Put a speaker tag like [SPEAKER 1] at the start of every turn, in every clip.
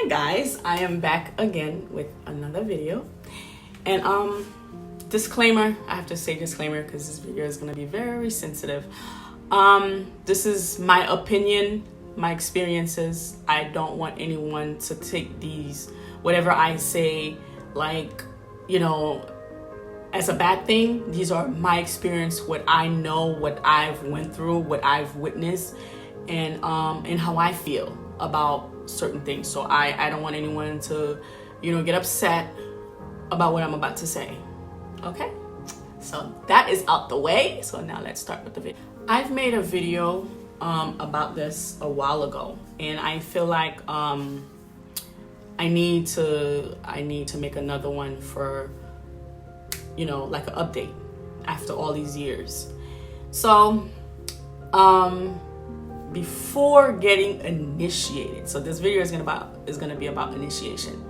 [SPEAKER 1] Hi guys, I am back again with another video. And disclaimer, I have to say disclaimer because this video is going to be very sensitive. This is my opinion, my experiences. I don't want anyone to take these, whatever I say, like, you know, as a bad thing. These are my experience, what I know, what I've went through, what I've witnessed, and how I feel about certain things. So I don't want anyone to, you know, get upset about what I'm about to say. Okay, so that is out the way. So now let's start with the video. I've made a video about this a while ago, and I feel like I need to make another one for, you know, like an update after all these years. So before getting initiated, so this video is gonna be about initiation.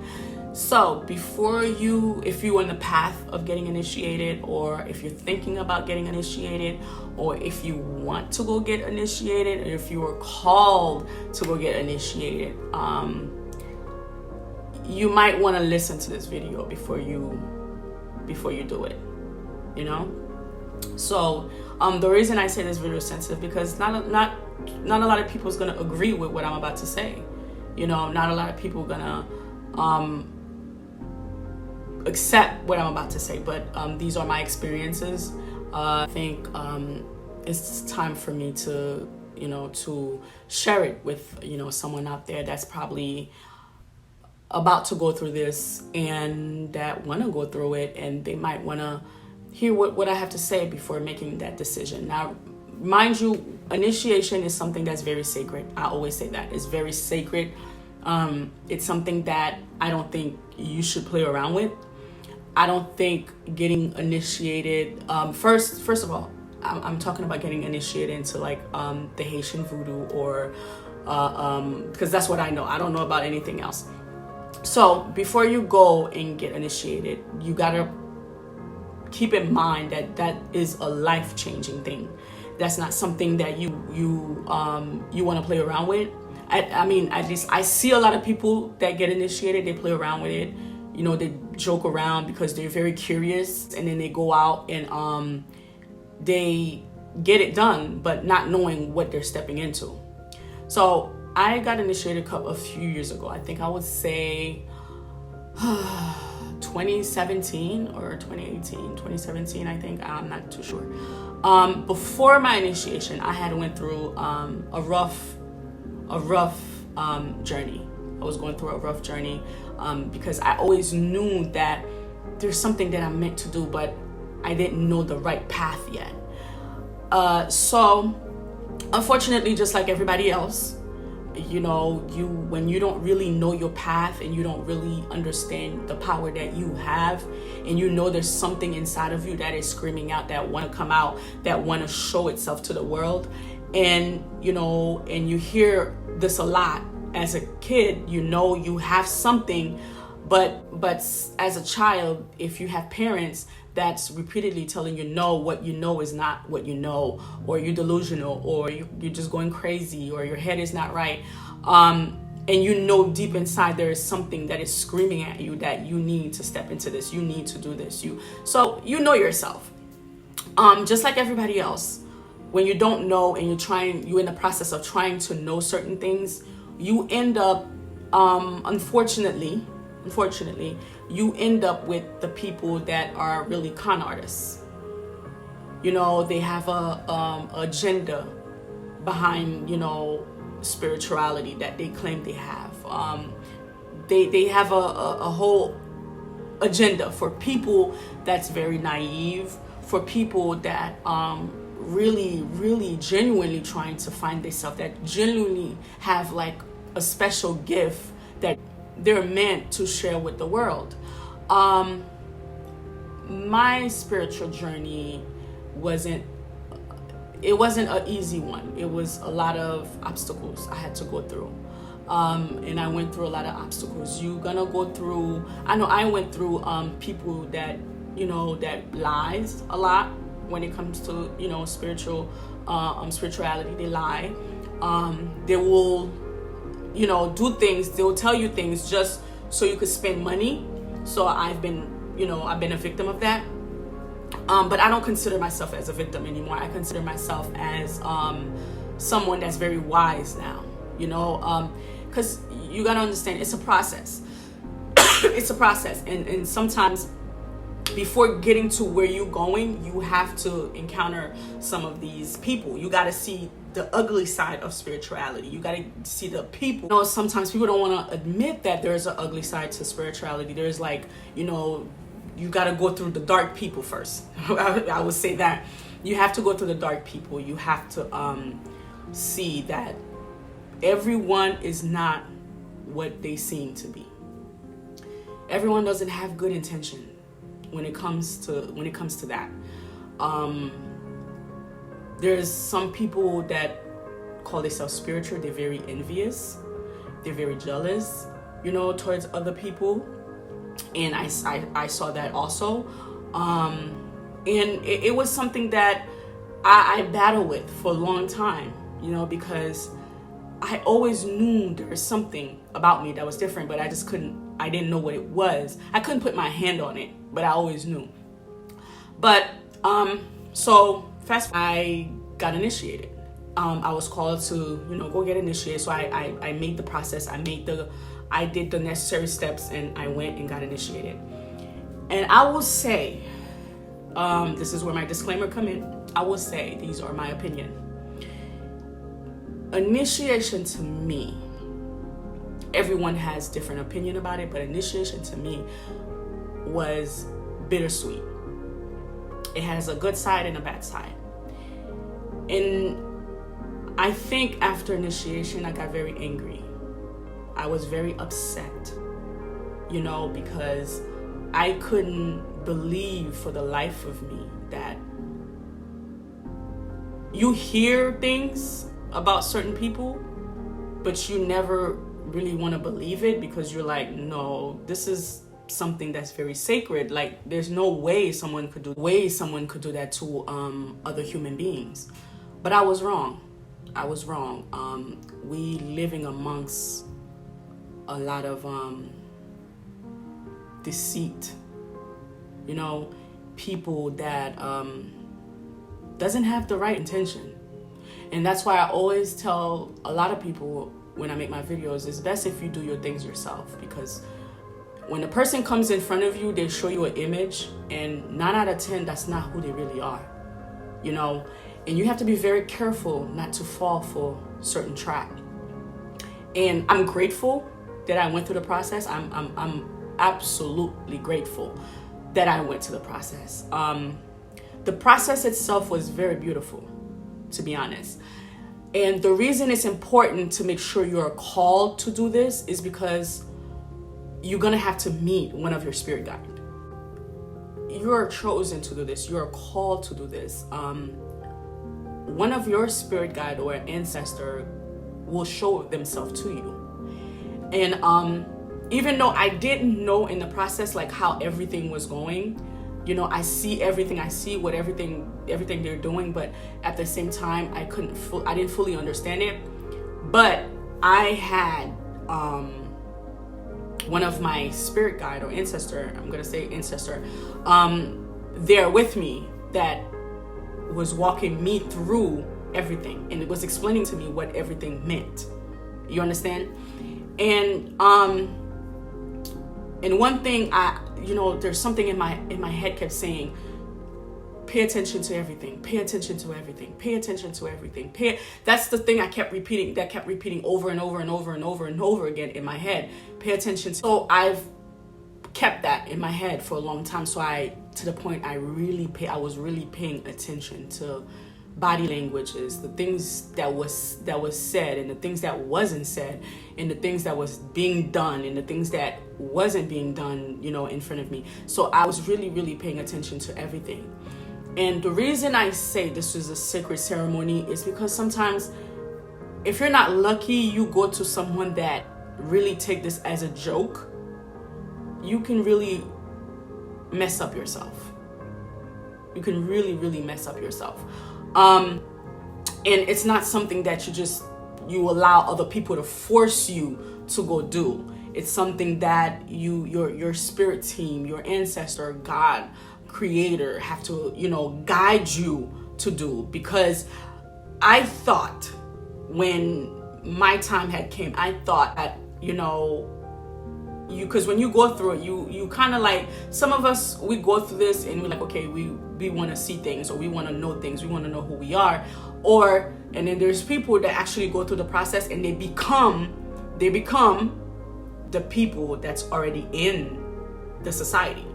[SPEAKER 1] So before if you're on the path of getting initiated, or if you're thinking about getting initiated, or if you want to go get initiated, or if you were called to go get initiated, you might want to listen to this video before you do it, you know. So the reason I say this video is sensitive because not a lot of people is gonna agree with what I'm about to say. You know, not a lot of people are gonna accept what I'm about to say, but these are my experiences. I think it's time for me to, you know, to share it with, you know, someone out there that's probably about to go through this and that want to go through it, and they might want to hear what I have to say before making that decision. Now, mind you, initiation is something that's very sacred. I always say that. It's very sacred. It's something that I don't think you should play around with. I don't think getting initiated, first of all, I'm talking about getting initiated into like the Haitian voodoo, or because that's what I know. I don't know about anything else. So before you go and get initiated, you gotta keep in mind that is a life-changing thing. That's not something that you want to play around with. I mean, at least I see a lot of people that get initiated, they play around with it. You know, they joke around because they're very curious, and then they go out and they get it done, but not knowing what they're stepping into. So I got initiated a few years ago. I think I would say 2017 or 2018, 2017, I think. I'm not too sure. Before my initiation, I had went through a rough journey. I was going through a rough journey because I always knew that there's something that I'm meant to do, but I didn't know the right path yet. So unfortunately, just like everybody else, you know, when you don't really know your path and you don't really understand the power that you have, and you know there's something inside of you that is screaming out, that want to come out, that want to show itself to the world, and you know, and you hear this a lot as a kid, you know, you have something, but as a child, if you have parents that's repeatedly telling you no, what you know is not what you know, or you're delusional, or you're just going crazy, or your head is not right, and you know deep inside there is something that is screaming at you that you need to step into this, you need to do this, so you know yourself. Just like everybody else, when you don't know and you're in the process of trying to know certain things, you end up unfortunately you end up with the people that are really con artists. You know, they have a agenda behind, you know, spirituality that they claim they have. They have a whole agenda for people that's very naive, for people that really genuinely trying to find themselves, that genuinely have like a special gift that they're meant to share with the world. My spiritual journey wasn't an easy one. It was a lot of obstacles I had to go through, and I went through a lot of obstacles. You're gonna go through, I know I went through people that, you know, that lies a lot when it comes to, you know, spirituality. They lie. They will do things. They'll tell you things just so you could spend money. So I've been a victim of that. But I don't consider myself as a victim anymore. I consider myself as someone that's very wise now, because you got to understand, it's a process. It's a process. And sometimes before getting to where you're going, you have to encounter some of these people. You got to see the ugly side of spirituality. You got to see the people. Sometimes people don't want to admit that there's an ugly side to spirituality. There's you got to go through the dark people first. I would say that. You have to go through the dark people. You have to see that everyone is not what they seem to be. Everyone doesn't have good intention when it comes to that. There's some people that call themselves spiritual. They're very envious. They're very jealous, towards other people. And I saw that also. And it was something that I battled with for a long time, because I always knew there was something about me that was different, but I didn't know what it was. I couldn't put my hand on it, but I always knew. But, so fast forward, I got initiated. I was called to, go get initiated. So I made the process. I did the necessary steps, and I went and got initiated. And I will say, this is where my disclaimer come in. I will say, these are my opinion. Initiation to me, everyone has different opinion about it, but initiation to me was bittersweet. It has a good side and a bad side. And I think after initiation, I got very angry. I was very upset, because I couldn't believe for the life of me that you hear things about certain people, but you never really want to believe it, because you're like, no, this is something that's very sacred. Like, there's no way someone could do that to other human beings. But I was wrong. We living amongst a lot of deceit, people that doesn't have the right intention. And that's why I always tell a lot of people when I make my videos, it's best if you do your things yourself, because when a person comes in front of you, they show you an image, and 9 out of 10, that's not who they really are, and you have to be very careful not to fall for certain trap. And I'm grateful that I went through the process. I'm absolutely grateful that I went to the process. The process itself was very beautiful, to be honest. And the reason it's important to make sure you're called to do this is because you're gonna have to meet one of your spirit guides. You're chosen to do this. You're called to do this. One of your spirit guide or ancestor will show themselves to you. And even though I didn't know in the process like how everything was going, I see everything. I see what everything they're doing, but at the same time, I didn't fully understand it. But I had one of my spirit guide or ancestor, I'm gonna say ancestor, there with me that was walking me through everything, and it was explaining to me what everything meant. You understand? And one thing there's something in my head kept saying, pay attention to everything, pay attention to everything, pay attention to everything. That's the thing I kept repeating over and over and over and over and over again in my head. Pay attention. So I've kept that in my head for a long time. So to the point I was really paying attention to body languages, the things that was said and the things that wasn't said, and the things that was being done and the things that wasn't being done, in front of me. So I was really, really paying attention to everything. And the reason I say this is a sacred ceremony is because sometimes if you're not lucky, you go to someone that really take this as a joke, you can really mess up yourself. You can really, really mess up yourself. And it's not something that you just you allow other people to force you to go do. It's something that your spirit team, your ancestor, God, creator have to, guide you to do. Because I thought when my time had came, I thought that, because when you go through it, you kind of like, some of us, we go through this and we're like, okay, we want to see things, or we want to know things, we want to know who we are, and then there's people that actually go through the process and they become the people that's already in the society.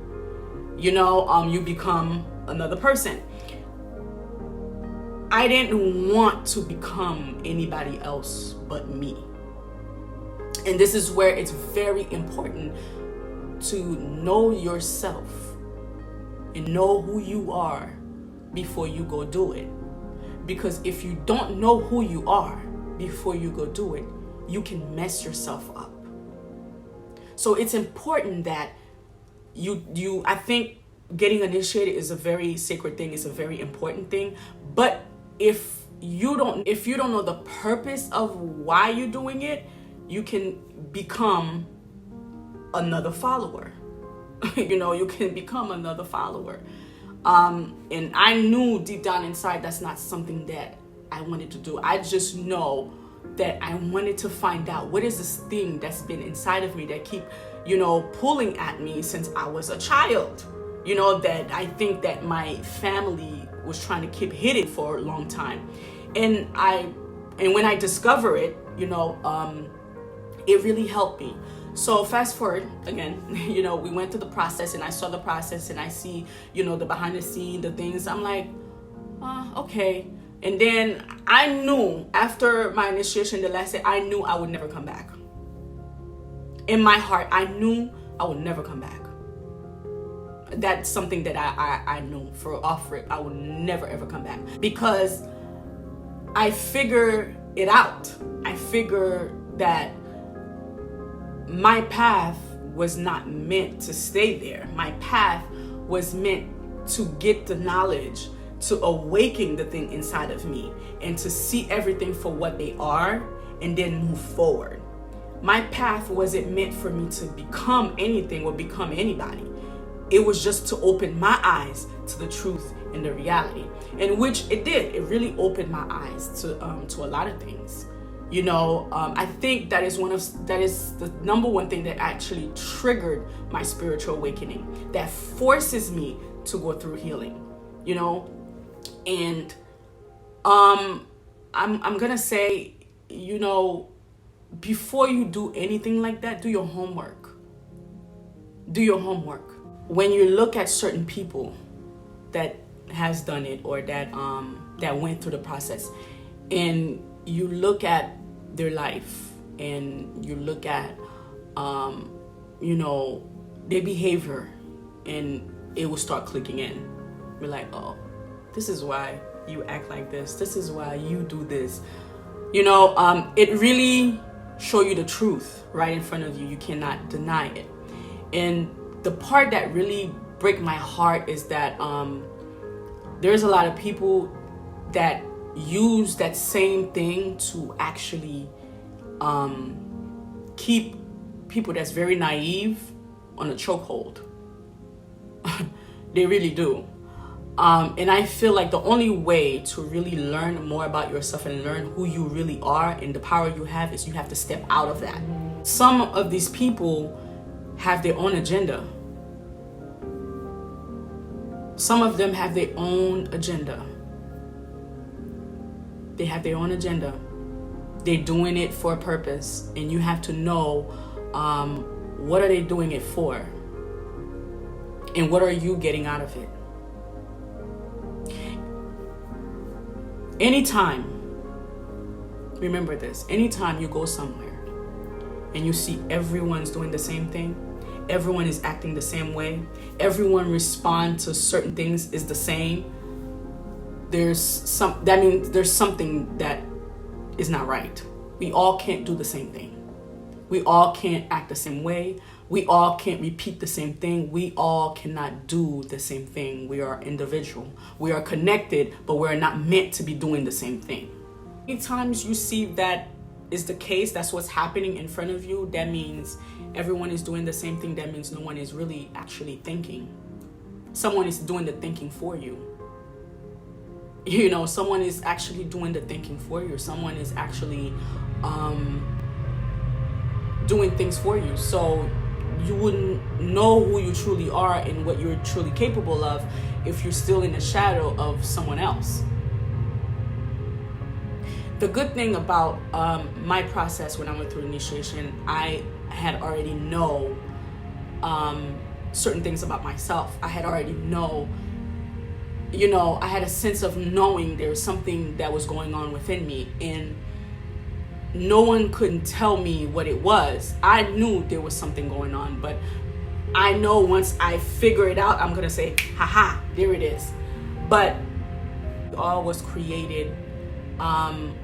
[SPEAKER 1] You become another person. I didn't want to become anybody else but me. And this is where it's very important to know yourself and know who you are before you go do it. Because if you don't know who you are before you go do it, you can mess yourself up. So it's important that I think getting initiated is a very sacred thing, it's a very important thing. But if you don't know the purpose of why you're doing it, you can become another follower. You can become another follower. And I knew deep down inside that's not something that I wanted to do. I just know that I wanted to find out what is this thing that's been inside of me that keep, pulling at me since I was a child. That I think that my family was trying to keep hidden for a long time. And when I discover it, it really helped me. So fast forward again, we went through the process and I saw the process and I see, the behind the scene, the things. I'm like, okay. And then I knew after my initiation, the last day, I knew I would never come back. In my heart, I knew I would never come back. That's something that I knew for off rip. I would never ever come back, because I figured it out. I figured that my path was not meant to stay there. My path was meant to get the knowledge, to awaken the thing inside of me, and to see everything for what they are and then move forward. My path wasn't meant for me to become anything or become anybody. It was just to open my eyes to the truth and the reality, in which it did. It really opened my eyes to a lot of things. I think that is the number one thing that actually triggered my spiritual awakening, that forces me to go through healing. And I'm gonna say, before you do anything like that, do your homework. Do your homework. When you look at certain people that has done it, or that went through the process, and you look at their life and you look at their behavior, and it will start clicking in. You're like, oh, this is why you act like this. This is why you do this. It really show you the truth right in front of you. You cannot deny it. And the part that really break my heart is that there's a lot of people that use that same thing to actually keep people that's very naive on a chokehold. They really do. And I feel like the only way to really learn more about yourself and learn who you really are and the power you have is you have to step out of that. Some of these people have their own agenda. Some of them have their own agenda. They have their own agenda. They're doing it for a purpose, and you have to know what are they doing it for, and what are you getting out of it. Anytime, remember this, anytime you go somewhere and you see everyone's doing the same thing, everyone is acting the same way, everyone responds to certain things is the same, that means there's something that is not right. We all can't do the same thing. We all can't act the same way. We all can't repeat the same thing. We all cannot do the same thing. We are individual. We are connected, but we're not meant to be doing the same thing. Many times you see that is the case, that's what's happening in front of you, that means everyone is doing the same thing. That means no one is really actually thinking. Someone is doing the thinking for you. You know, someone is actually doing the thinking for you. Someone is actually doing things for you. So you wouldn't know who you truly are and what you're truly capable of if you're still in the shadow of someone else. The good thing about my process when I went through initiation, I had already know certain things about myself. I had already I had a sense of knowing there was something that was going on within me, and no one couldn't tell me what it was. I knew there was something going on, but I know once I figure it out, I'm gonna say, haha, there it is. But it all was created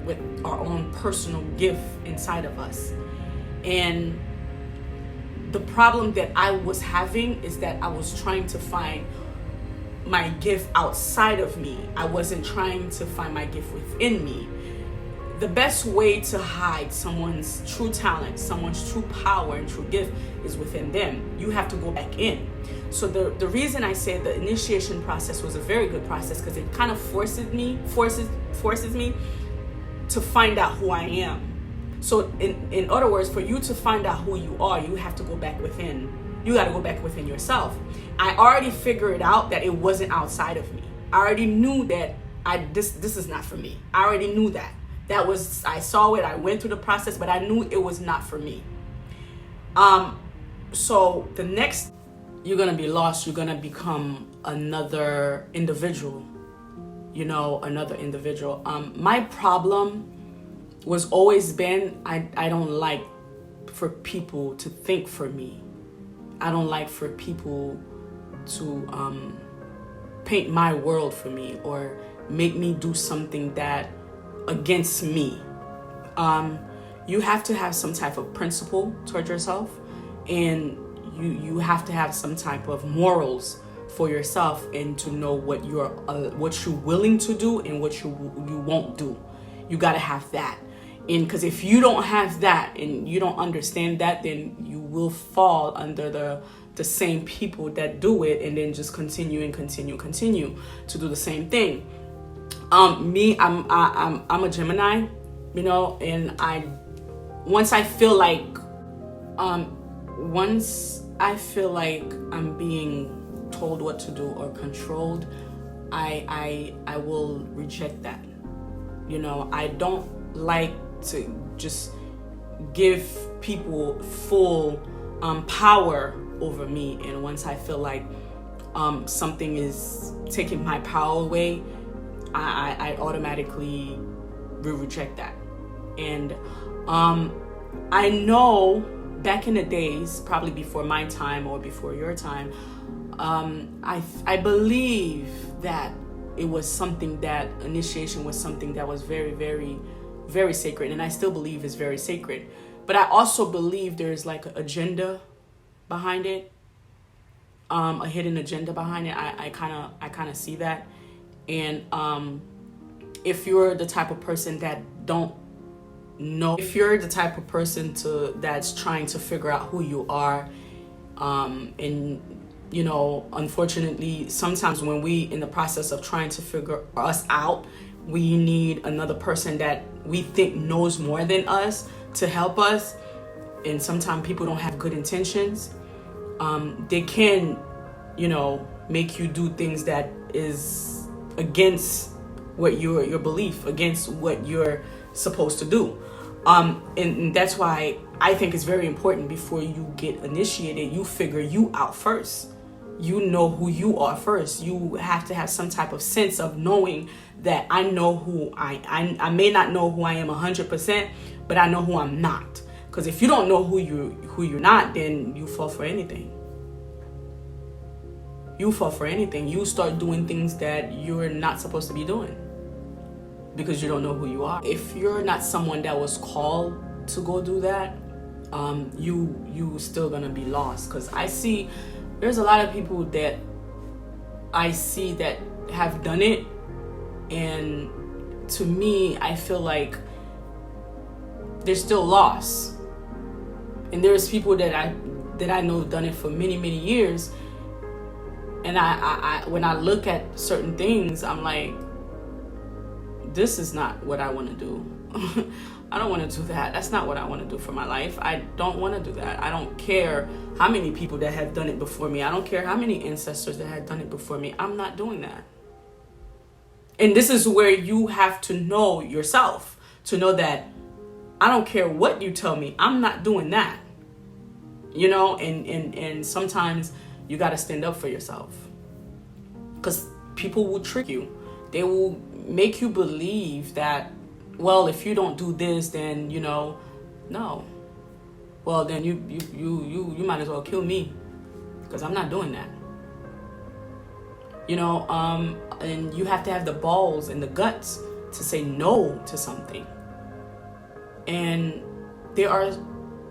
[SPEAKER 1] with our own personal gift inside of us. And the problem that I was having is that I was trying to find my gift outside of me. I wasn't trying to find my gift within me. The best way to hide someone's true talent, someone's true power and true gift is within them. You have to go back in. So the reason I say the initiation process was a very good process, because it kind of forces me to find out who I am. So in other words, for you to find out who you are, you have to go back within. You got to go back within yourself. I already figured out that it wasn't outside of me. I already knew that this is not for me. I already knew that. I saw it, I went through the process, but I knew it was not for me. So the next, you're going to be lost. You're going to become another individual, another individual. My problem was always been, I don't like for people to think for me. I don't like for people to paint my world for me or make me do something that against me. You have to have some type of principle toward yourself, and you have to have some type of morals for yourself, and to know what you're willing to do and what you won't do. You got to have that. And because if you don't have that and you don't understand that, then you will fall under the same people that do it, and then just continue to do the same thing. I'm a Gemini, and once I feel like I'm being told what to do or controlled, I will reject that. I don't like to just give people full power over me, and once I feel like something is taking my power away, I automatically will reject that. And I know back in the days, probably before my time or before your time, I believe that it was something that initiation was something that was very, very, very sacred, and I still believe is very sacred. But I also believe there's like an agenda behind it, a hidden agenda behind it. I kind of see that. And if you're the type of person that don't know, if you're the type of person that's trying to figure out who you are, and unfortunately, sometimes when we in the process of trying to figure us out, we need another person that we think knows more than us to help us. And sometimes people don't have good intentions. They can, make you do things that is against what your belief, against what you're supposed to do. And that's why I think it's very important, before you get initiated, you figure you out first. You know who you are first. You have to have some type of sense of knowing that I know who I may not know who I am 100%, but I know who I'm not. Because if you don't know who you're not, then you fall for anything. You fall for anything. You start doing things that you're not supposed to be doing because you don't know who you are. If you're not someone that was called to go do that, you still gonna be lost. Because I see there's a lot of people that I see that have done it, and to me, I feel like there's still loss. And there's people that I know have done it for many, many years. And I when I look at certain things, I'm like, this is not what I want to do. I don't want to do that. That's not what I want to do for my life. I don't want to do that. I don't care how many people that have done it before me. I don't care how many ancestors that have done it before me. I'm not doing that. And this is where you have to know yourself, to know that I don't care what you tell me. I'm not doing that. You know, and sometimes you got to stand up for yourself, because people will trick you. They will make you believe that, well, if you don't do this, then, you know, no. Well, then you might as well kill me, because I'm not doing that. You know, and you have to have the balls and the guts to say no to something. And there are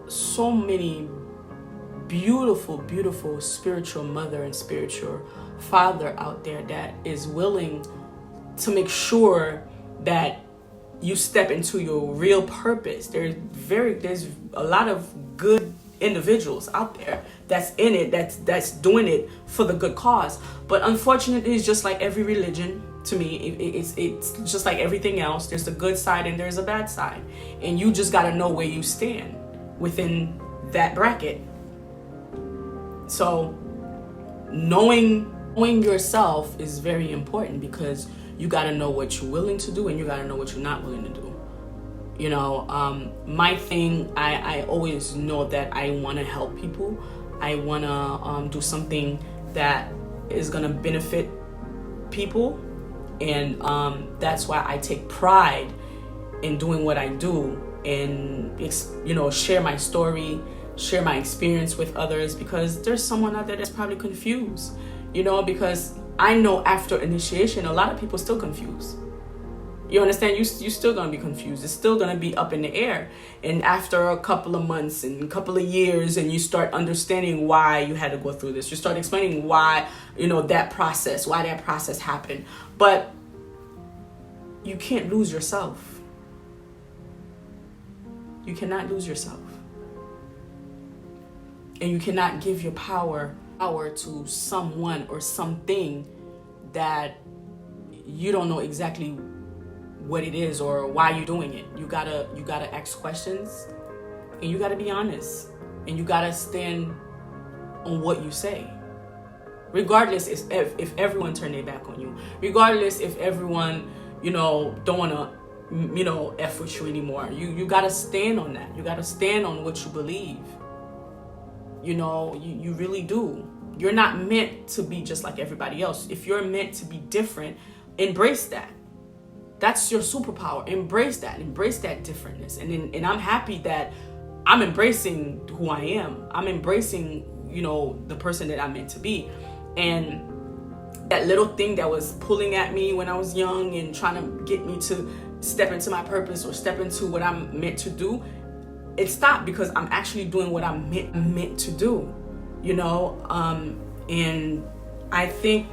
[SPEAKER 1] so many beautiful, beautiful spiritual mother and spiritual father out there that is willing to make sure that you step into your real purpose. There's a lot of good individuals out there that's in it, that's doing it for the good cause. But unfortunately, it's just like every religion. To me, it's just like everything else. There's a good side and there's a bad side, and you just got to know where you stand within that bracket. So knowing yourself is very important, because you got to know what you're willing to do and you got to know what you're not willing to do. You know, my thing, I always know that I want to help people. I want to do something that is going to benefit people. And that's why I take pride in doing what I do, and, you know, share my story, share my experience with others, because there's someone out there that's probably confused, you know, because I know after initiation, a lot of people still confused. You understand? You're still going to be confused. It's still going to be up in the air. And after a couple of months and a couple of years, and you start understanding why you had to go through this, you start explaining why, you know, why that process happened. But you can't lose yourself. You cannot lose yourself. And you cannot give your power to someone or something that you don't know exactly what it is or why you're doing it. You gotta ask questions, and you gotta be honest, and you gotta stand on what you say, regardless if everyone turn their back on you, regardless if everyone, you know, don't want to, you know, F with you anymore. You gotta stand on that. You gotta stand on what you believe. You know, you really do. You're not meant to be just like everybody else. If you're meant to be different, embrace that. That's your superpower. Embrace that differentness. And I'm happy that I'm embracing who I am. I'm embracing, you know, the person that I'm meant to be. And that little thing that was pulling at me when I was young and trying to get me to step into my purpose or step into what I'm meant to do, it stopped, because I'm actually doing what I'm meant to do, you know? And I think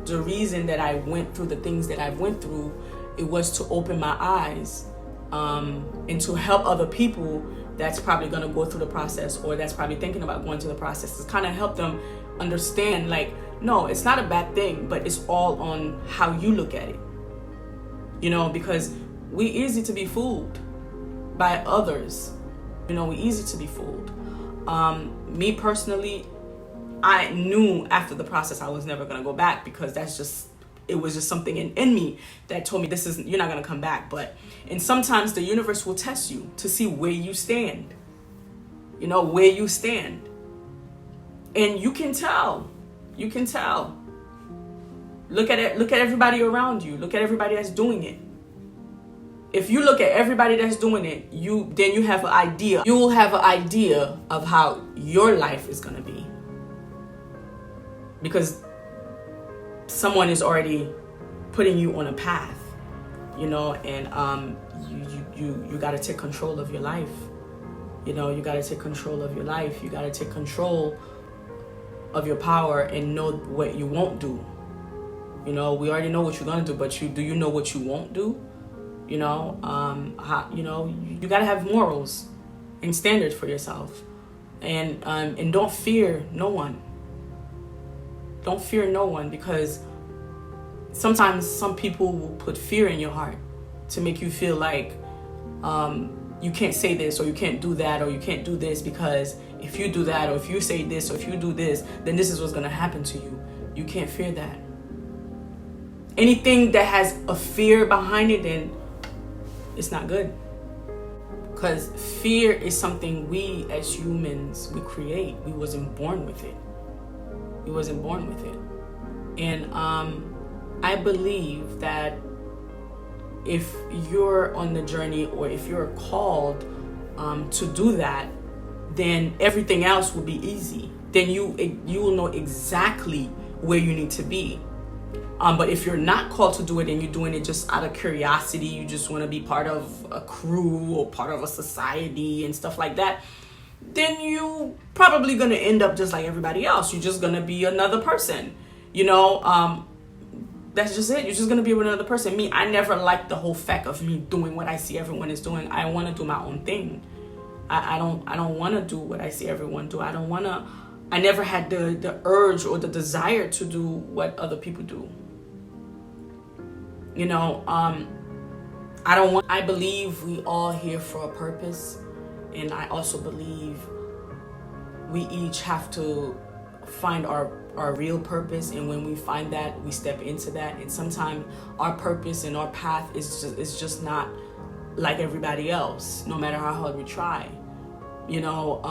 [SPEAKER 1] the reason that I went through the things that I went through, it was to open my eyes, and to help other people that's probably going to go through the process, or that's probably thinking about going through the process, to kind of help them understand, like, no, it's not a bad thing, but it's all on how you look at it, you know, because we easy to be fooled by others. You know, we easy to be fooled. Me personally, I knew after the process I was never going to go back, because it was just something in me that told me you're not going to come back. And sometimes the universe will test you to see where you stand, you know, where you stand. And you can tell. Look at it. Look at everybody around you. Look at everybody that's doing it. If you look at everybody that's doing it, then you have an idea. You will have an idea of how your life is going to be, because someone is already putting you on a path, you know. And you got to take control of your life. You know, you got to take control of your life. You got to take control of your power and know what you won't do. You know, we already know what you're going to do, but do you know what you won't do? You know, you got to have morals and standards for yourself, and don't fear no one. Don't fear no one, because sometimes some people will put fear in your heart to make you feel like you can't say this, or you can't do that, or you can't do this, because if you do that, or if you say this, or if you do this, then this is what's going to happen to you. You can't fear that. Anything that has a fear behind it, then it's not good. Because fear is something we as humans, we create. We wasn't born with it. We wasn't born with it. And I believe that if you're on the journey, or if you're called to do that, then everything else will be easy. Then you will know exactly where you need to be. But if you're not called to do it, and you're doing it just out of curiosity, you just want to be part of a crew or part of a society and stuff like that, then you probably going to end up just like everybody else. You're just going to be another person. You know, that's just it. You're just going to be another person. Me, I never liked the whole fact of me doing what I see everyone is doing. I want to do my own thing. I don't want to do what I see everyone do. I never had the urge or the desire to do what other people do. You know, I believe we all here for a purpose. And I also believe we each have to find our real purpose. And when we find that, we step into that. And sometimes our purpose and our path is just not like everybody else, no matter how hard we try. You know,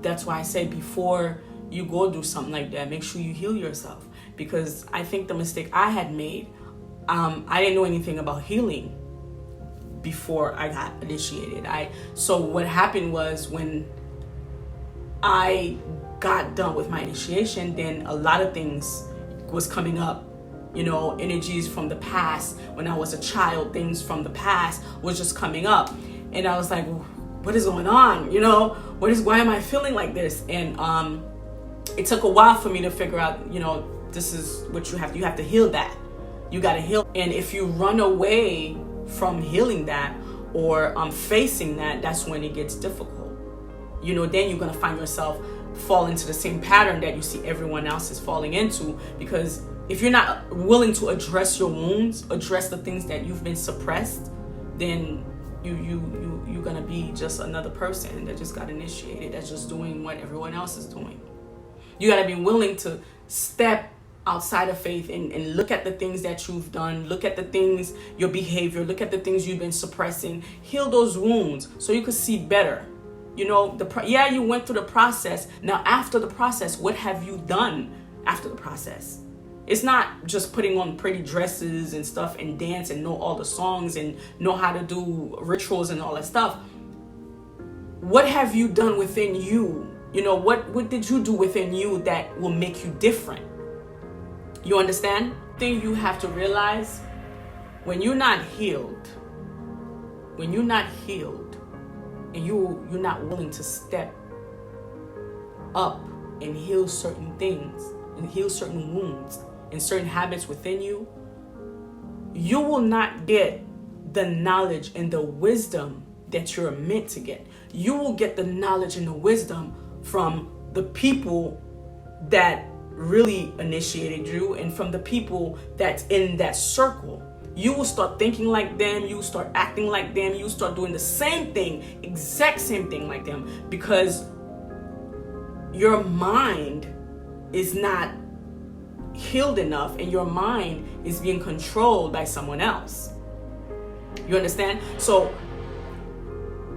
[SPEAKER 1] that's why I say, before you go do something like that, make sure you heal yourself. Because I think the mistake I had made, I didn't know anything about healing before I got initiated. So what happened was, when I got done with my initiation, then a lot of things was coming up. You know, energies from the past, when I was a child, things from the past was just coming up. And I was like, what is going on? You know, why am I feeling like this? And it took a while for me to figure out, you know, this is what you have to heal that. You got to heal. And if you run away from healing that, or facing that, that's when it gets difficult. You know, then you're going to find yourself fall into the same pattern that you see everyone else is falling into. Because if you're not willing to address your wounds, address the things that you've been suppressed, then you're going to be just another person that just got initiated, that's just doing what everyone else is doing. You got to be willing to step outside of faith and look at the things that you've done, look at the things, your behavior, look at the things you've been suppressing, heal those wounds so you could see better. You know, you went through the process. Now, after the process, what have you done after the process? It's not just putting on pretty dresses and stuff and dance and know all the songs and know how to do rituals and all that stuff. What have you done within you? You know, what did you do within you that will make you different? You understand? The thing you have to realize, when you're not healed, and you're not willing to step up and heal certain things and heal certain wounds and certain habits within you, you will not get the knowledge and the wisdom that you're meant to get. You will get the knowledge and the wisdom from the people that really initiated you, and from the people that's in that circle. You will start thinking like them, you will start acting like them, you will start doing the same thing, exact same thing like them, because your mind is not healed enough, and your mind is being controlled by someone else. You understand? So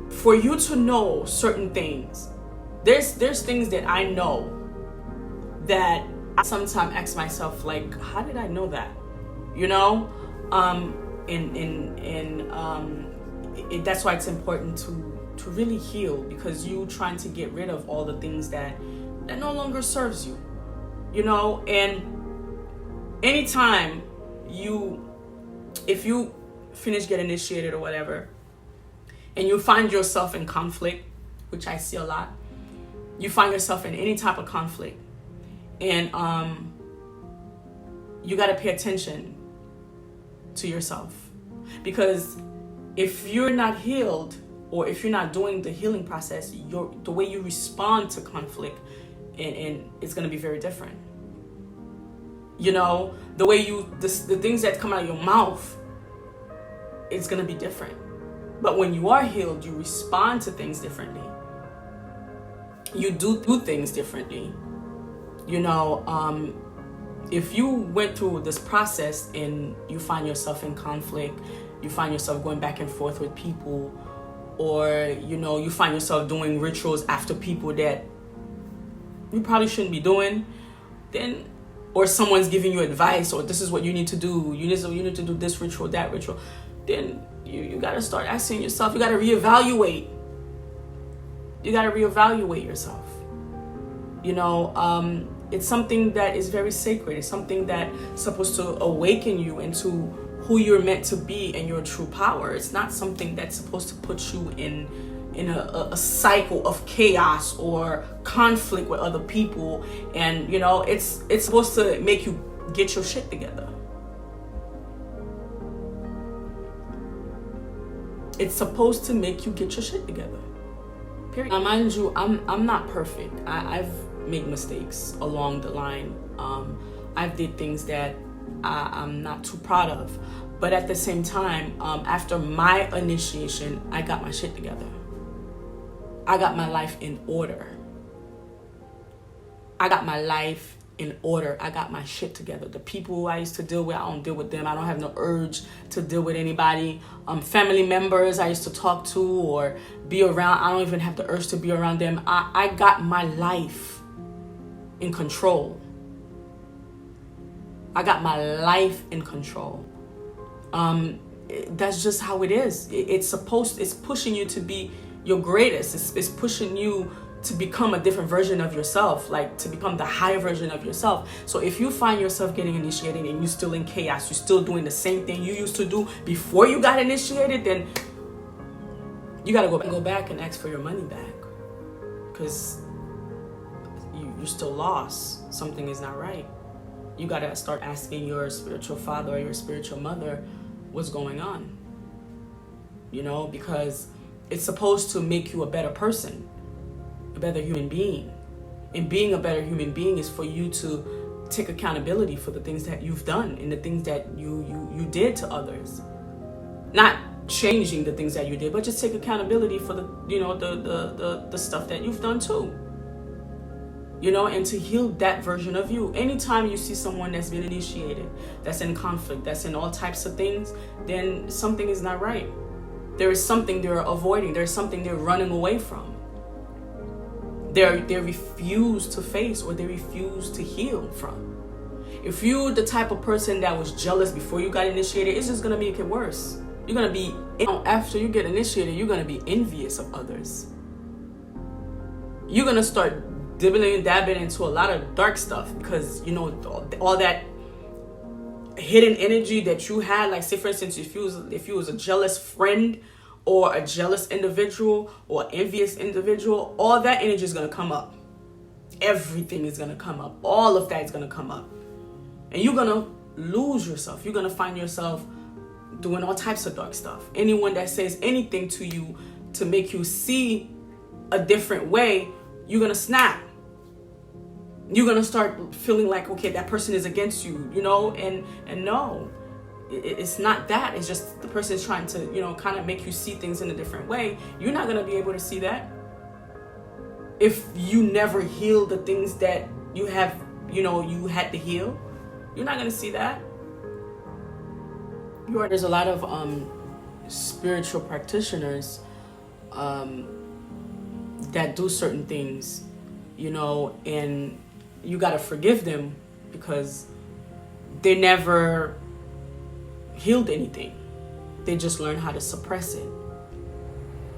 [SPEAKER 1] for you to know certain things, there's things that I know that I sometimes ask myself, like, how did I know that? You know? That's why it's important to really heal, because you trying to get rid of all the things that no longer serves you. You know? And anytime if you finish getting initiated or whatever, and you find yourself in conflict, which I see a lot, you find yourself in any type of conflict, and you got to pay attention to yourself. Because if you're not healed, or if you're not doing the healing process, the way you respond to conflict and it's going to be very different. You know, the way the things that come out of your mouth, it's going to be different. But when you are healed, you respond to things differently. You do things differently. You know, if you went through this process and you find yourself in conflict, you find yourself going back and forth with people, or, you know, you find yourself doing rituals after people that you probably shouldn't be doing, then, or someone's giving you advice, or this is what you need to do, you need to do this ritual, that ritual, then you got to start asking yourself, you got to reevaluate. You got to reevaluate yourself. You know, it's something that is very sacred. It's something that's supposed to awaken you into who you're meant to be and your true power. It's not something that's supposed to put you in a cycle of chaos or conflict with other people. And, you know, it's supposed to make you get your shit together. It's supposed to make you get your shit together. Period. Now, mind you, I'm not perfect. I've made mistakes along the line. I've did things that I'm not too proud of. But at the same time, after my initiation, I got my shit together. I got my life in order. I got my shit together. The people I used to deal with, I don't deal with them. I don't have no urge to deal with anybody. Family members I used to talk to or be around, I don't even have the urge to be around them. I got my life in control. I got my life in control. That's just how it is. It's pushing you to be your greatest. It's pushing you to become a different version of yourself, like to become the higher version of yourself. So if you find yourself getting initiated and you're still in chaos, you're still doing the same thing you used to do before you got initiated, then you got to go back and ask for your money back, because you're still lost. Something is not right. You got to start asking your spiritual father or your spiritual mother what's going on, you know, because it's supposed to make you a better person, a better human being. And being a better human being is for you to take accountability for the things that you've done and the things that you did to others. Not changing the things that you did, but just take accountability for the, you know, the stuff that you've done too. You know, and to heal that version of you. Anytime you see someone that's been initiated, that's in conflict, that's in all types of things, then something is not right. There is something they're avoiding. There's something they're running away from. They refuse to face, or they refuse to heal from. If you're the type of person that was jealous before you got initiated, it's just going to make it worse. You're going to be, after you get initiated, you're going to be envious of others. You're going to start dabbing into a lot of dark stuff, because, you know, all that hidden energy that you had, like, say for instance, if you was a jealous friend or a jealous individual or envious individual, all that energy is going to come up. Everything is going to come up. All of that is going to come up. And you're going to lose yourself. You're going to find yourself doing all types of dark stuff. Anyone that says anything to you to make you see a different way, you're going to snap. You're going to start feeling like, okay, that person is against you, you know, and no, it's not that. It's just the person is trying to, you know, kind of make you see things in a different way. You're not going to be able to see that if you never heal the things that you have, you know, you had to heal. You're not going to see that. There's a lot of spiritual practitioners that do certain things, you know, and you got to forgive them because they never healed anything. They just learn how to suppress it.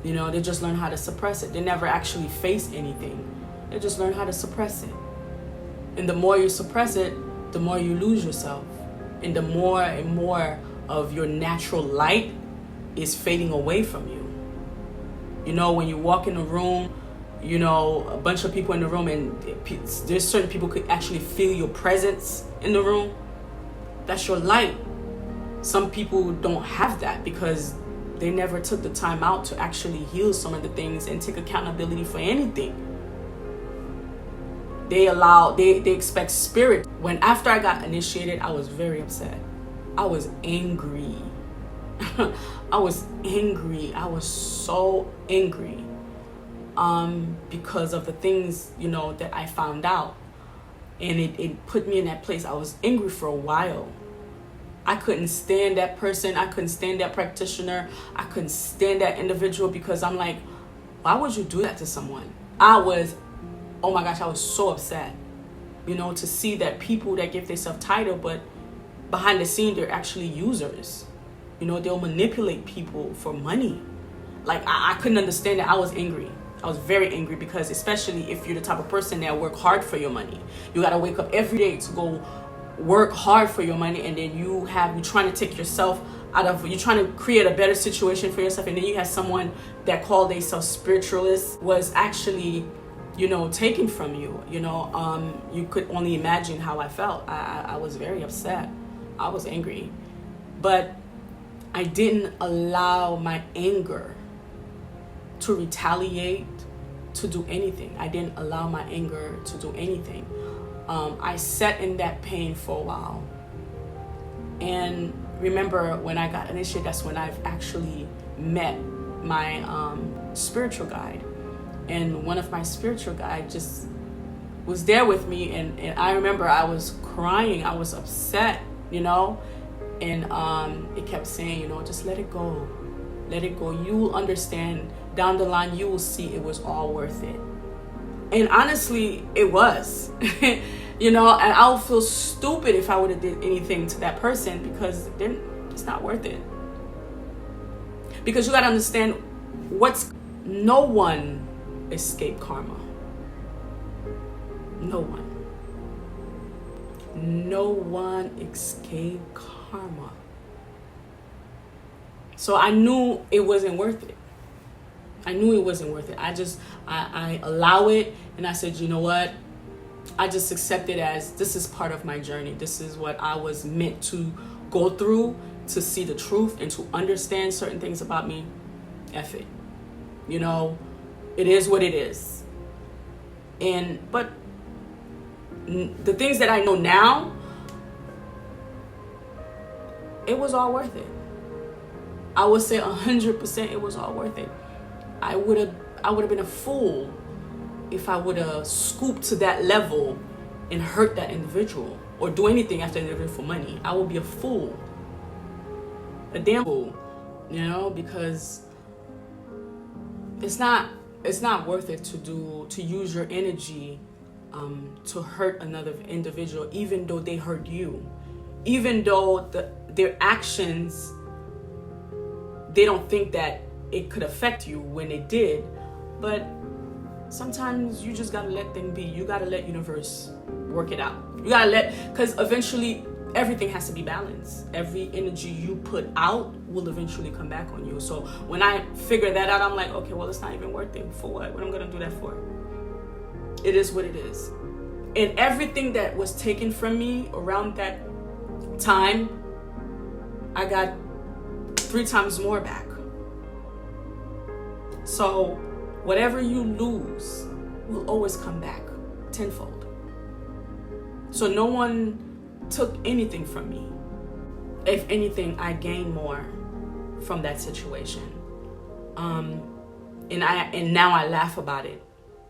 [SPEAKER 1] You know, they just learn how to suppress it. They never actually face anything. They just learn how to suppress it. And the more you suppress it, the more you lose yourself. And the more and more of your natural light is fading away from you. You know, when you walk in a room, you know, a bunch of people in the room, and there's certain people could actually feel your presence in the room. That's your light. some people don't have that because they never took the time out to actually heal some of the things and take accountability for anything. They expect spirit. When after I got initiated, I was very upset. I was angry. I was angry. I was so angry because of the things, that I found out. And it put me in that place. I was angry for a while. I couldn't stand that person. I couldn't stand that practitioner. I couldn't stand that individual because I'm like, why would you do that to someone? Oh my gosh, I was so upset, to see that people that give themselves title, but behind the scene, they're actually users. They'll manipulate people for money. Like, I couldn't understand that. I was angry. I was very angry because especially if you're the type of person that work hard for your money. You got to wake up every day to go work hard for your money, and then you're trying to take yourself you're trying to create a better situation for yourself, and then you have someone that called themselves spiritualist was actually taken from you. You could only imagine how I felt. I was very upset. I was angry, but I didn't allow my anger to retaliate, to do anything. I didn't allow my anger to do anything. I sat in that pain for a while. And remember, when I got initiated, that's when I've actually met my spiritual guide. And one of my spiritual guides just was there with me. And I remember I was crying. I was upset, And it kept saying, just let it go. Let it go. You will understand. Down the line, you will see it was all worth it. And honestly, it was. And I'll feel stupid if I would have did anything to that person because it's not worth it. Because you got to understand no one escaped karma. No one. No one escaped karma. So I knew it wasn't worth it. I knew it wasn't worth it. I allow it, and I said, you know what? I just accept it as this is part of my journey. This is what I was meant to go through to see the truth and to understand certain things about me. F it. It is what it is. But the things that I know now, it was all worth it. I would say 100% it was all worth it. I would have been a fool if I would have scooped to that level and hurt that individual or do anything after they're for money. I would be a fool. A damn fool. Because it's not worth it to use your energy to hurt another individual, even though they hurt you. Even though their actions, they don't think that it could affect you when it did. But sometimes you just gotta let them be. You gotta let universe work it out. You gotta because eventually everything has to be balanced. Every energy you put out will eventually come back on you. So when I figure that out, I'm like, okay, well, it's not even worth it. For what? What am I gonna do that for? It is what it is. And everything that was taken from me around that time, I got 3 times more back. So whatever you lose will always come back tenfold. So no one took anything from me. If anything, I gained more from that situation. And now I laugh about it.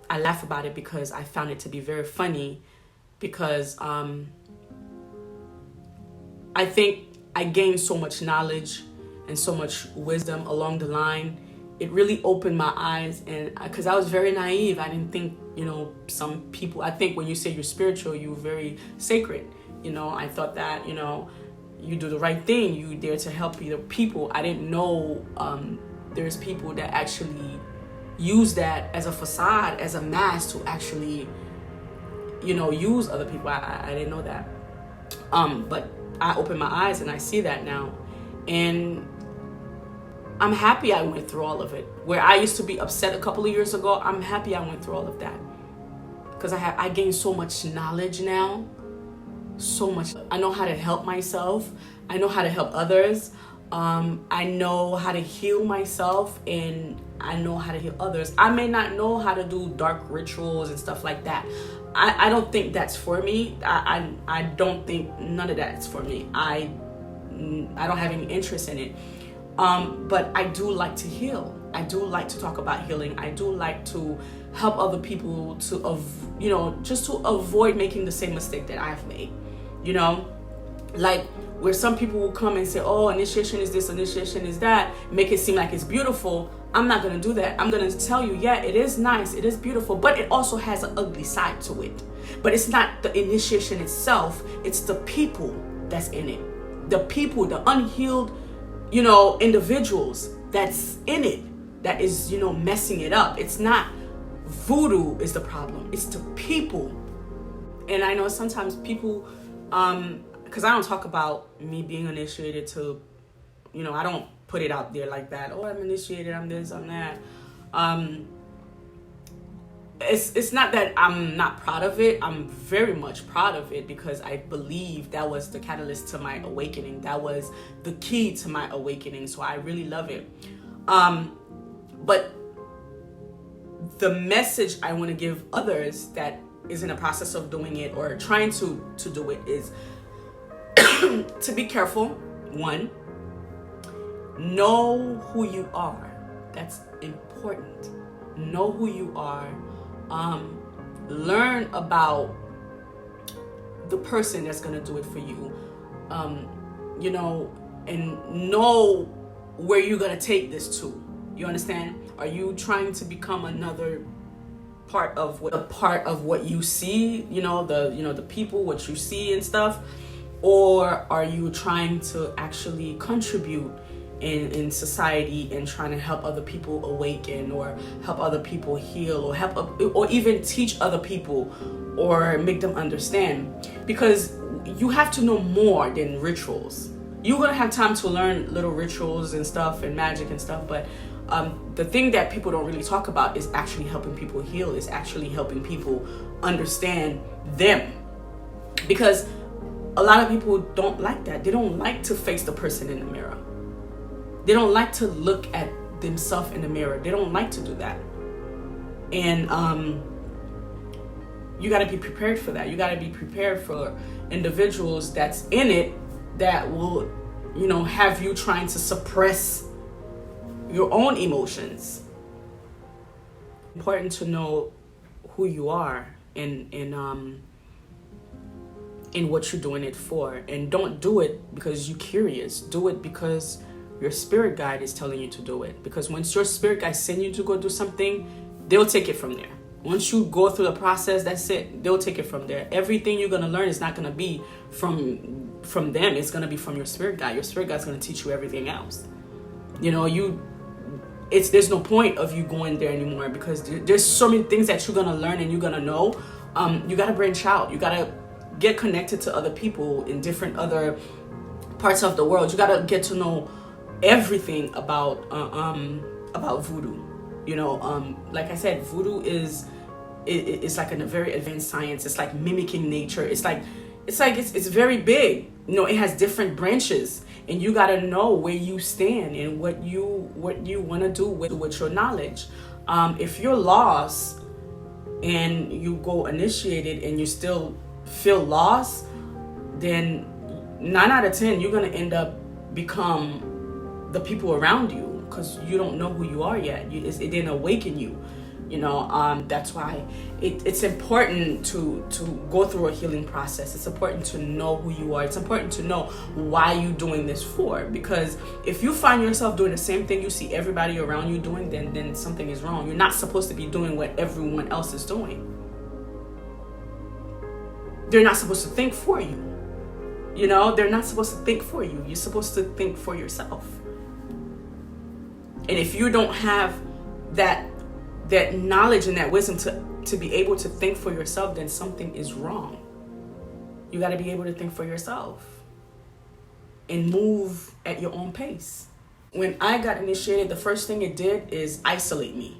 [SPEAKER 1] I laugh about it because I found it to be very funny because I think I gained so much knowledge and so much wisdom along the line. It really opened my eyes, and because I was very naive. I didn't think, some people, I think when you say you're spiritual, you're very sacred. I thought that, you do the right thing. You there to help other people. I didn't know there's people that actually use that as a facade, as a mask to actually, use other people. I didn't know that. But I opened my eyes and I see that now. And I'm happy I went through all of it. Where I used to be upset a couple of years ago, I'm happy I went through all of that. Because I gained so much knowledge now. So much. I know how to help myself. I know how to help others. I know how to heal myself, and I know how to heal others. I may not know how to do dark rituals and stuff like that. I don't think that's for me. I don't think none of that's for me. I don't have any interest in it. But I do like to heal. I do like to talk about healing. I do like to help other people to, just to avoid making the same mistake that I've made. Like where some people will come and say, oh, initiation is this, initiation is that, make it seem like it's beautiful. I'm not going to do that. I'm going to tell you, yeah, it is nice, it is beautiful, but it also has an ugly side to it. But it's not the initiation itself, it's the people that's in it. The people, the unhealed, individuals that's in it, that is, messing it up. It's not voodoo is the problem, it's the people. And I know sometimes people, because I don't talk about me being initiated to, I don't put it out there like that. Oh, I'm initiated, I'm this, I'm that. It's not that I'm not proud of it. I'm very much proud of it because I believe that was the catalyst to my awakening. That was the key to my awakening. So I really love it. But the message I want to give others that is in the process of doing it or trying to do it is to be careful. One, know who you are. That's important. Know who you are. Learn about the person that's going to do it for you. And know where you're going to take this to. You understand? Are you trying to become another part of what you see, the people, what you see and stuff? Or are you trying to actually contribute in society and trying to help other people awaken or help other people heal or even teach other people or make them understand? Because you have to know more than rituals. You're going to have time to learn little rituals and stuff and magic and stuff, but the thing that people don't really talk about is actually helping people heal, is actually helping people understand them. Because a lot of people don't like that. They don't like to face the person in the mirror. They don't like to look at themselves in the mirror. They don't like to do that. And you got to be prepared for that. You got to be prepared for individuals that's in it that will, have you trying to suppress your own emotions. Important to know who you are and what you're doing it for. And don't do it because you're curious. Do it because your spirit guide is telling you to do it. Because once your spirit guide sends you to go do something, they'll take it from there. Once you go through the process, that's it. They'll take it from there. Everything you're going to learn is not going to be from them. It's going to be from your spirit guide. Your spirit guide is going to teach you everything else. There's no point of you going there anymore because there's so many things that you're going to learn and you're going to know. You got to branch out. You got to get connected to other people in different other parts of the world. You got to get to know everything about voodoo. Like I said, voodoo is like a very advanced science. It's like mimicking nature. It's very big. It has different branches, and you got to know where you stand and what you want to do with your knowledge. If you're lost and you go initiated and you still feel lost, then 9 out of 10 you're going to end up become the people around you because you don't know who you are yet. It didn't awaken you. That's why it's important to go through a healing process. It's important to know who you are. It's important to know why you're doing this for. Because if you find yourself doing the same thing you see everybody around you doing, then something is wrong. You're not supposed to be doing what everyone else is doing. They're not supposed to think for you. They're not supposed to think for you. You're supposed to think for yourself. And if you don't have that knowledge and that wisdom to be able to think for yourself, then something is wrong. You got to be able to think for yourself and move at your own pace. When I got initiated, the first thing it did is isolate me.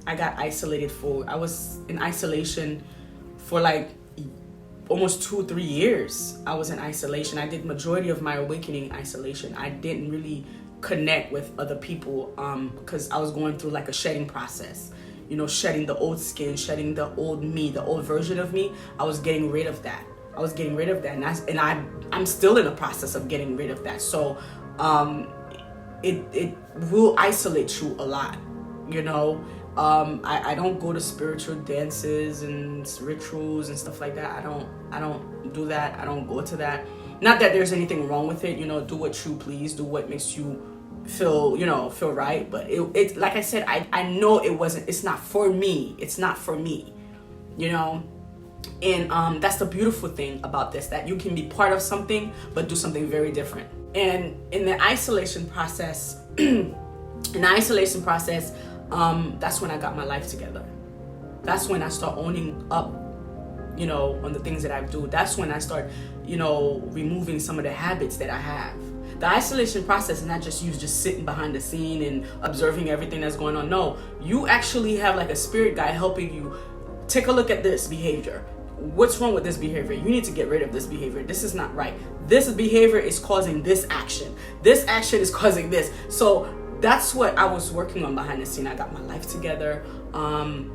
[SPEAKER 1] I got isolated I was in isolation for like almost 2-3 years I was in isolation. I did majority of my awakening in isolation. I didn't really connect with other people because I was going through like a shedding process, you know, shedding the old skin, shedding the old me, the old version of me. I was getting rid of that. And I'm still in the process of getting rid of that. So it will isolate you a lot, you know. I don't go to spiritual dances and rituals and stuff like that. I don't do that. I don't go to that. Not that there's anything wrong with it, you know. Do what you please. Do what makes you feel right. But it like I said, I know it's not for me. It's not for me, you know. And that's the beautiful thing about this, that you can be part of something but do something very different. And in the isolation process, that's when I got my life together. That's when I start owning up, you know, on the things that I do. That's when I start, you know, removing some of the habits that I have. The isolation process is not just you just sitting behind the scene and observing everything that's going on. No, you actually have like a spirit guide helping you. Take a look at this behavior. What's wrong with this behavior? You need to get rid of this behavior. This is not right. This behavior is causing this action. This action is causing this. So that's what I was working on behind the scene. I got my life together,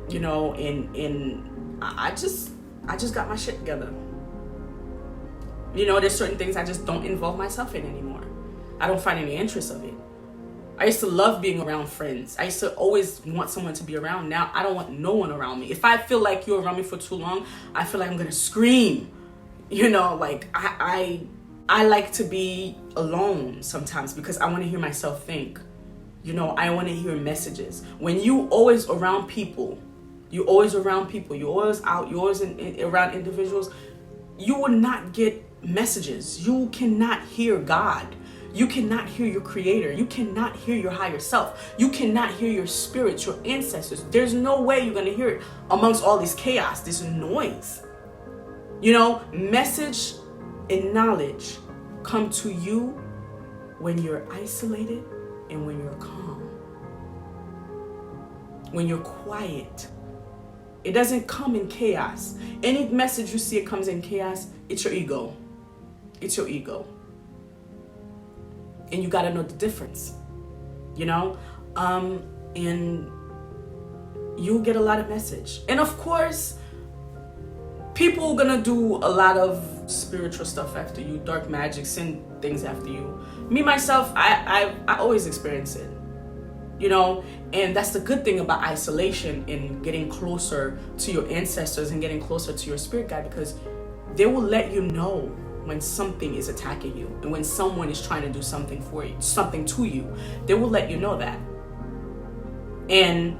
[SPEAKER 1] you know, and I just got my shit together. You know, there's certain things I just don't involve myself in anymore. I don't find any interest of it. I used to love being around friends. I used to always want someone to be around. Now I don't want no one around me. If I feel like you're around me for too long, I feel like I'm gonna scream. You know, like I like to be alone sometimes because I want to hear myself think. You know, I want to hear messages. When you always around people, you're always out, you're always around individuals, you will not get messages. You cannot hear God. You cannot hear your creator. You cannot hear your higher self. You cannot hear your spirits, your ancestors. There's no way you're going to hear it amongst all this chaos, this noise. You know, message and knowledge come to you when you're isolated and when you're calm. When you're quiet. It doesn't come in chaos. Any message you see it comes in chaos, it's your ego. It's your ego. And you got to know the difference, you know, and you'll get a lot of message. And of course, people are going to do a lot of spiritual stuff after you, dark magic, send things after you. Me, myself, I always experience it, you know, and that's the good thing about isolation and getting closer to your ancestors and getting closer to your spirit guide, because they will let you know when something is attacking you and when someone is trying to do something for you, something to you. They will let you know that. And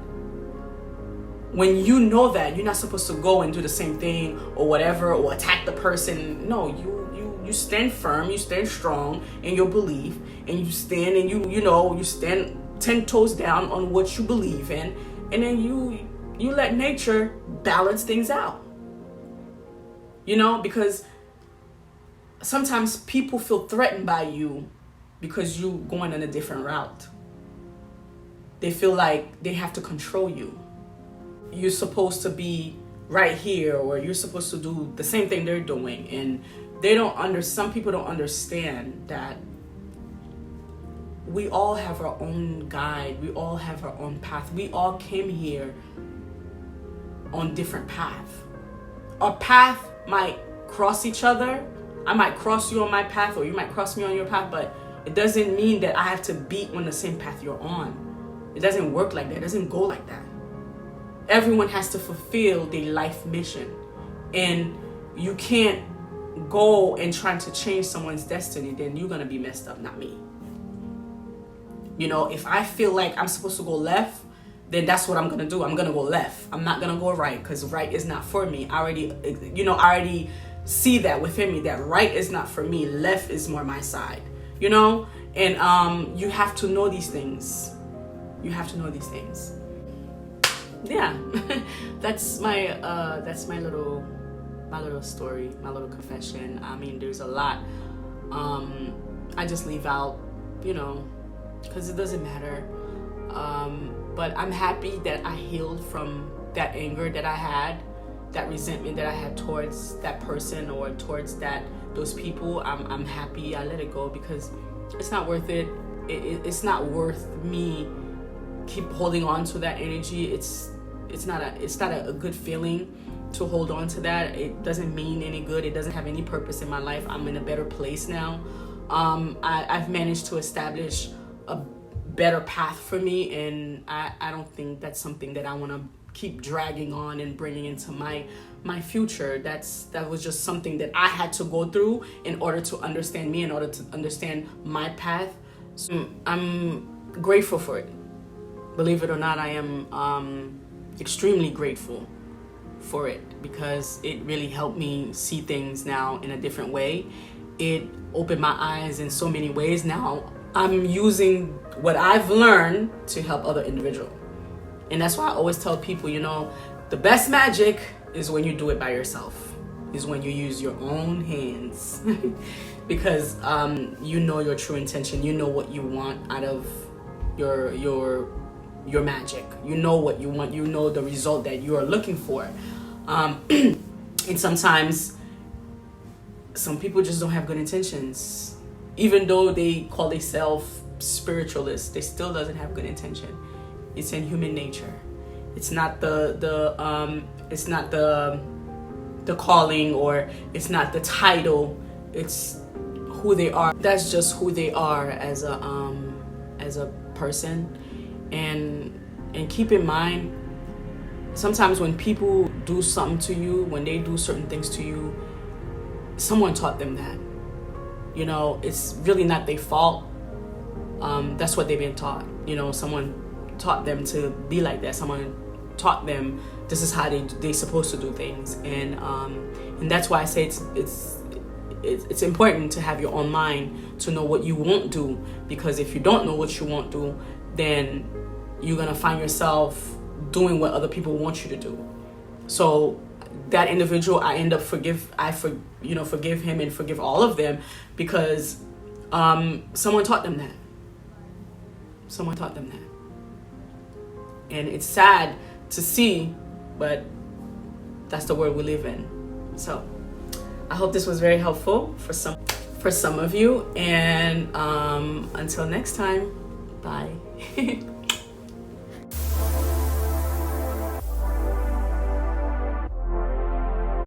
[SPEAKER 1] when you know that, you're not supposed to go and do the same thing or whatever, or attack the person. No, you stand firm, you stand strong in your belief, and you stand and you stand 10 toes down on what you believe in, and then you let nature balance things out. You know, because sometimes people feel threatened by you because you're going on a different route. They feel like they have to control you. You're supposed to be right here, or you're supposed to do the same thing they're doing. And some people don't understand that we all have our own guide. We all have our own path. We all came here on different paths. Our path might cross each other. I might cross you on my path, or you might cross me on your path, but it doesn't mean that I have to be on the same path you're on. It doesn't work like that. It doesn't go like that. Everyone has to fulfill their life mission, and you can't go and try to change someone's destiny. Then you're going to be messed up, not me. You know, if I feel like I'm supposed to go left, then that's what I'm going to do. I'm going to go left. I'm not going to go right, because right is not for me. I already see that within me, that right is not for me. Left is more my side, you know? And you have to know these things. You have to know these things. Yeah, that's my little story, my little confession. I mean, there's a lot. I just leave out, you know, because it doesn't matter. But I'm happy that I healed from that anger that I had, that resentment that I had towards that person or towards those people, I'm happy I let it go, because it's not worth it. It's not worth me keep holding on to that energy. It's not a good feeling to hold on to that. It doesn't mean any good. It doesn't have any purpose in my life. I'm in a better place now. I've managed to establish a better path for me, and I don't think that's something that I want to keep dragging on and bringing into my future. That was just something that I had to go through in order to understand me, in order to understand my path. So I'm grateful for it. Believe it or not, I am extremely grateful for it, because it really helped me see things now in a different way. It opened my eyes in so many ways. Now I'm using what I've learned to help other individuals. And that's why I always tell people, the best magic is when you do it by yourself, is when you use your own hands. Because you know your true intention. You know what you want out of your magic. You know what you want. You know the result that you are looking for. And sometimes some people just don't have good intentions. Even though they call themselves spiritualists, they still doesn't have good intention. It's in human nature. It's not the calling, or it's not the title. It's who they are. That's just who they are as a person. And keep in mind, sometimes when people do something to you, when they do certain things to you, someone taught them that. It's really not their fault. That's what they've been taught. Someone taught them to be like that. Someone taught them this is how they supposed to do things. And that's why I say it's important to have your own mind, to know what you won't do. Because if you don't know what you won't do, then you're gonna find yourself doing what other people want you to do. So that individual, I end up forgive him and forgive all of them, because someone taught them that. Someone taught them that. And it's sad to see, but that's the world we live in. So I hope this was very helpful for some of you. And until next time, bye.